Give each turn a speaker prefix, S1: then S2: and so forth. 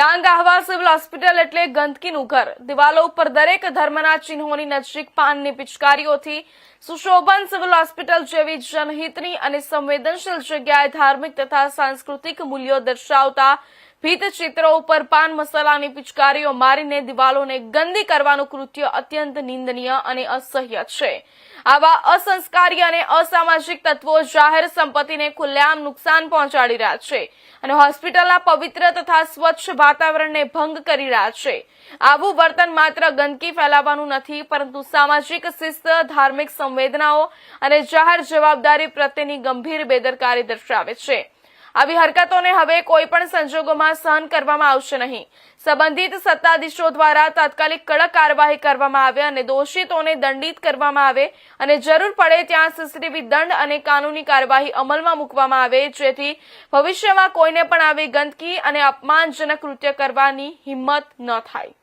S1: Dang Ahwa civil hospital એટલે ગંદકીનું ઘર। દિવાલો ઉપર દરેક ધર્મના ચિહ્નોની નજીક પાનની પિચકારીઓથી સુશોભન સિવિલ હોસ્પિટલ જેવી જનહિતની અને સંવેદનશીલ જગ્યાએ ધાર્મિક તથા સાંસ્કૃતિક મૂલ્યો દર્શાવતા ભીંતચિત્રો ઉપર પાન મસાલાની પિચકારીઓ મારીને દિવાલોને ગંદી કરવાનું કૃત્ય અત્યંત નિંદનીય અને અસહ્ય છે। આવા અસંસ્કારી અને અસામાજિક તત્વો જાહેર સંપત્તિને ખુલ્લેઆમ નુકસાન પહોંચાડી રહ્યા છે અને હોસ્પિટલના પવિત્ર તથા સ્વચ્છ વાતાવરણને ભંગ કરી રહ્યા છે। આવું વર્તન માત્ર ગંદકી ફેલાવવાનું નથી, પરંતુ સામાજિક શિસ્ત, ધાર્મિક સંવેદનાઓ અને જાહેર જવાબદારી પ્રત્યેની ગંભીર બેદરકારી દર્શાવે છે। આવી હરકતોને હવે કોઈ પણ સંજોગોમાં સહન કરવામાં આવશે નહીં। સંબંધિત સત્તાધીશો દ્વારા તાત્કાલિક કડક કાર્યવાહી કરવામાં આવે અને દોષિતોને દંડિત કરવામાં આવે અને જરૂર પડે ત્યાં સીસીટીવી દંડ અને કાનૂની કાર્યવાહી અમલમાં મૂકવામાં આવે, જેથી ભવિષ્યમાં કોઈને પણ આવી ગંદકી અને અપમાનજનક કૃત્ય કરવાની હિંમત ન થાય।